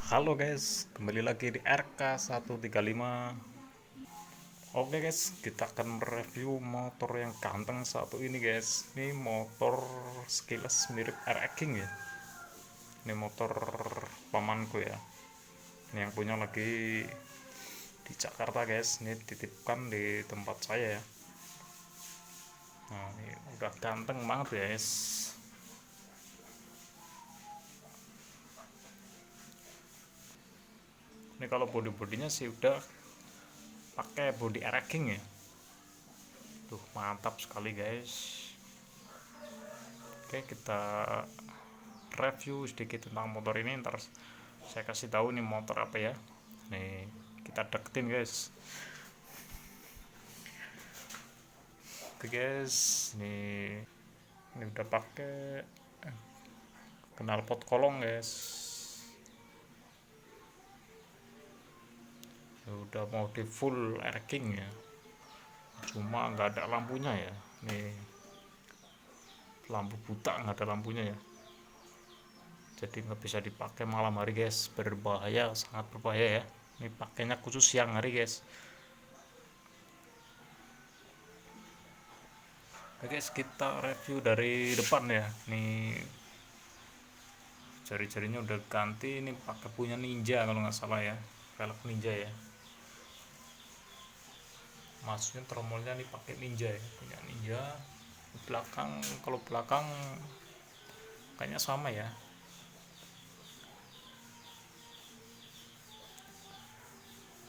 Halo guys, kembali lagi di RK135. Oke guys, kita akan mereview motor yang ganteng satu ini guys. Ini motor sekilas mirip RX King ya. Ini motor pamanku ya. Ini yang punya lagi di Jakarta guys. Ini titipkan di tempat saya ya. Nah, ini udah ganteng banget guys. Ini kalau body-bodinya sih udah pakai body RX King ya. Tuh mantap sekali guys. Oke, kita review sedikit tentang motor ini. Ntar saya kasih tahu nih motor apa ya. Nih kita deketin guys. Oke guys, ini udah pakai knalpot kolong guys. Udah mau di full air king ya, cuma nggak ada lampunya ya. Nih lampu buta, nggak ada lampunya ya, jadi nggak bisa dipakai malam hari guys, berbahaya, sangat berbahaya ya. Ini pakainya khusus siang hari guys. Oke guys, kita review dari depan ya. Nih jari-jarinya udah ganti, ini pakai punya Ninja kalau nggak salah ya, velg Ninja ya. Maksudnya tromolnya nih pakai Ninja ya, punya Ninja. Belakang, kalau belakang kayaknya sama ya.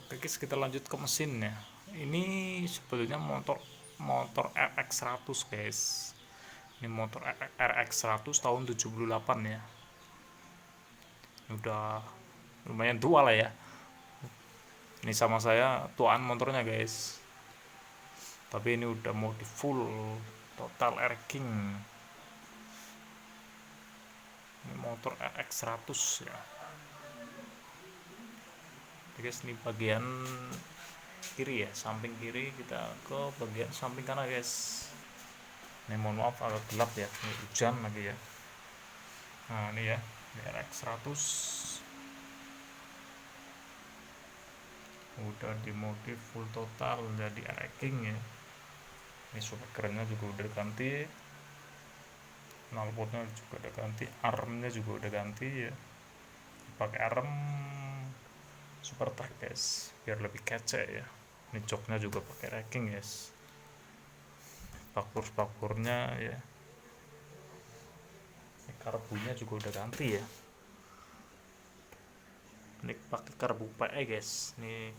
Oke guys, kita lanjut ke mesin ya. Ini sebetulnya motor motor RX100 guys. Ini motor RX100 tahun 78 ya. Ini udah lumayan tua lah ya. Ini sama saya tuaan motornya guys. Tapi ini udah mau di full total air king. Ini motor RX100 ya. Oke guys, ini bagian kiri ya, samping kiri. Kita ke bagian samping kanan guys. Ini mohon maaf agak gelap ya, ini hujan lagi ya. Nah ini ya, ini RX100 udah dimodif full total jadi RX King ya. Ini kerennya juga udah ganti, knalpotnya juga udah ganti, armnya juga udah ganti ya, pakai arm super track guys biar lebih kece ya. Ini joknya juga pakai racking guys, spakbor-spakbornya ya. Ini karbunya juga udah ganti ya. Ini pakai karbu PE guys. Ini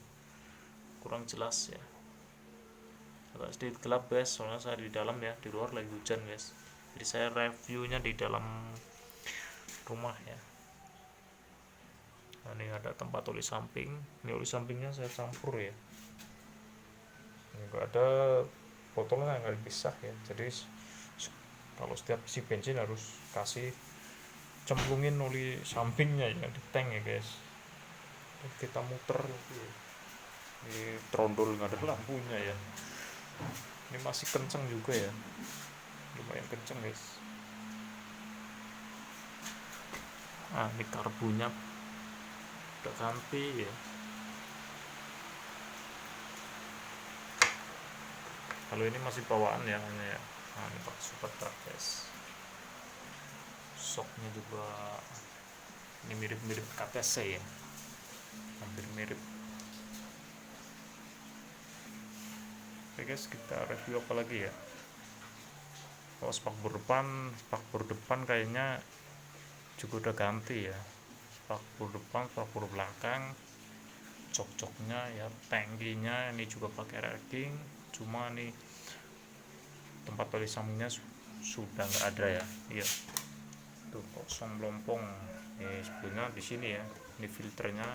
kurang jelas ya, agak sedikit gelap guys, soalnya saya di dalam ya, di luar lagi hujan guys. Jadi saya reviewnya di dalam rumah ya. Nah, ini ada tempat oli samping. Ini oli sampingnya saya campur ya. Ini enggak ada botolnya, nggak dipisah ya. Jadi kalau setiap isi bensin harus kasih cemplungin oli sampingnya ya di tank ya guys. Dan kita muter ya. Ini trondol nggak ada lampunya ya. Ini masih kenceng juga ya, lumayan kenceng guys. Nah ini karbunya udah ganti ya. Kalau ini masih bawaan ya hanya ya. Nah ini pakai super truck guys. Shocknya juga ini mirip-mirip KTC ya, hampir mirip. Oke guys, kita review apa lagi ya. Kalau spakbor depan kayaknya juga udah ganti ya. Spakbor depan, spakbor belakang, jok-joknya ya, tangkinya ini juga pakai racking. Cuma nih tempat oli sampingnya sudah nggak ada ya. Iya, tuh kosong melompong. Ini sebetulnya di sini ya. Ini filternya.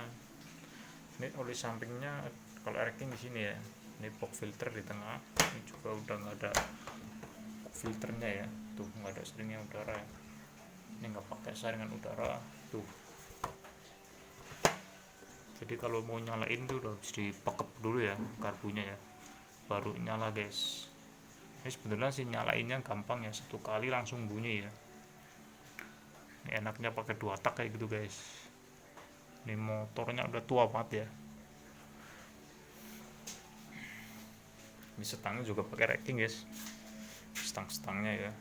Ini oli sampingnya kalau racking di sini ya. Ini box filter di tengah. Ini juga udah nggak ada filternya ya. Tuh nggak ada saringan udara ya. Ini nggak pakai saringan udara tuh. Jadi kalau mau nyalain tuh udah harus dipekep dulu ya karbunya ya, baru nyala guys. Ini sebenarnya sih nyalainnya gampang ya, satu kali langsung bunyi ya. Ini enaknya pakai 2 tak kayak gitu guys. Ini motornya udah tua banget ya. Ini stangnya juga pakai racking guys, stangnya ya.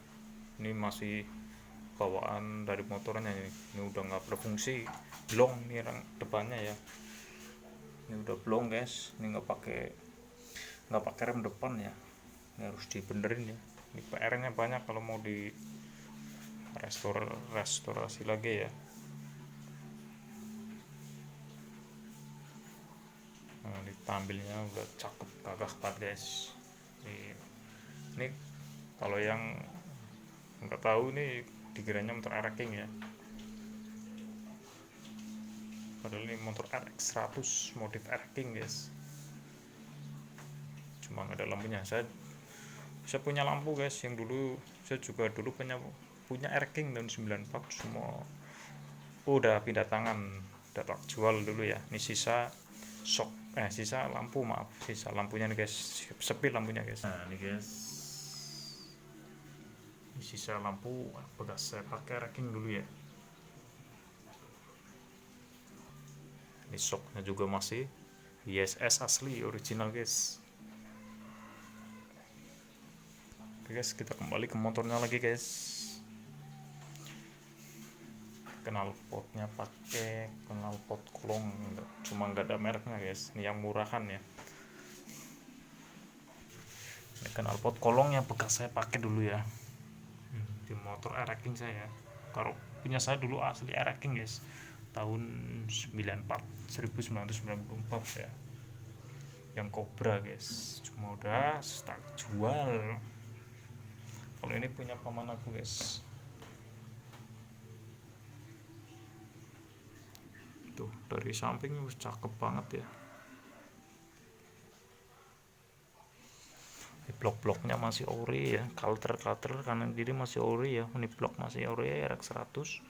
Ini masih bawaan dari motornya ini udah nggak berfungsi, blong nih depannya ya. Ini udah blong guys, ini nggak pakai rem depan ya. Ini harus dibenerin ya. Ini PR-nya banyak kalau mau di restorasi lagi ya. Nah, ditampilnya udah cakep gagah banget guys. Ini kalau yang nggak tahu nih dikiranya motor RX ya, padahal ini motor RX 100 modif RX guys. Cuma nggak ada lampunya. Saya punya lampu guys, yang dulu saya juga punya RX tahun 94, semua udah pindah tangan, udah tak jual dulu ya. Ini sisa lampu, maaf, sisa lampunya nih guys, sepi lampunya guys. Nah ini guys, ini sisa lampu bekas saya pakai racking dulu ya. Ini shocknya juga masih ISS asli original guys. Oke guys, kita kembali ke motornya lagi guys. Knalpotnya pakai knalpot kolong, cuma nggak ada mereknya guys. Ini yang murahan ya. Ini knalpot kolong yang bekas saya pakai dulu ya di motor racking saya. Kalau punya saya dulu asli racking guys, tahun 1994 ya, yang Cobra guys. Cuma udah start jual. Kalau ini punya paman aku guys. Tuh dari samping cakep banget ya. Blok-bloknya masih ori ya, kalter kanan kiri masih ori ya. Ini blok masih ori ya, RX 100,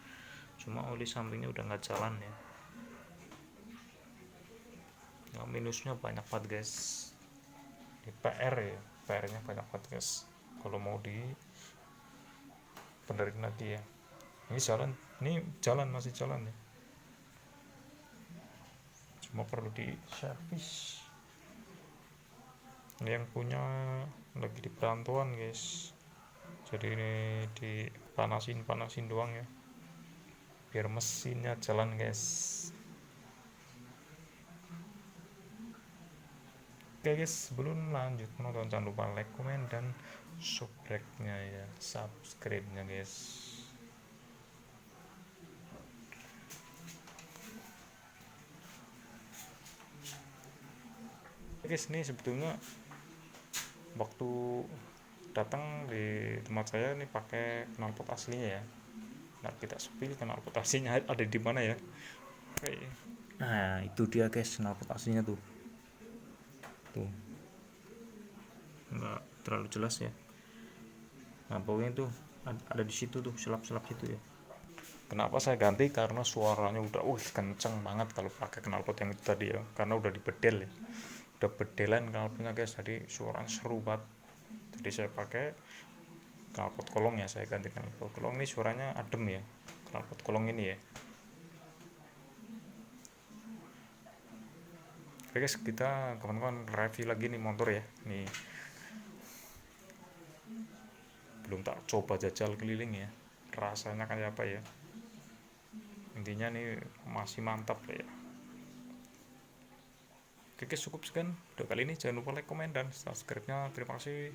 cuma oli sampingnya udah nggak jalan ya. Nah, minusnya banyak banget guys. Di PR ya, PR-nya banyak banget guys kalau mau di benerin lagi ya. Ini masih jalan ya, cuma perlu di servis. Ini yang punya lagi di perantauan guys, jadi ini dipanasin doang ya, biar mesinnya jalan guys. Oke guys, sebelum lanjut menonton jangan lupa like, komen, dan subscribe-nya ya, subscribe-nya guys. Guys, ini sebetulnya waktu datang di tempat saya ini pakai knalpot aslinya ya. Nah, kita spill knalpot aslinya ada di mana ya. Oke. Nah, itu dia guys, knalpot aslinya tuh nggak terlalu jelas ya. Nah, pokoknya tuh ada di situ tuh, selap-selap situ ya. Kenapa saya ganti? Karena suaranya udah kenceng banget kalau pakai knalpot yang itu tadi ya, karena udah dibedel ya, udah bedelan knalpotnya guys, jadi suaranya seru banget. Jadi saya pakai knalpot kolong ya, saya ganti knalpot kolong. Ini suaranya adem ya, knalpot kolong ini ya. Oke guys, kita kawan-kawan review lagi nih motor ya. Nih belum tak coba jajal keliling ya, rasanya kayak apa ya. Intinya nih masih mantap ya. Oke guys, cukup sekian video kali ini. Jangan lupa like, komen, dan subscribe nya. Terima kasih.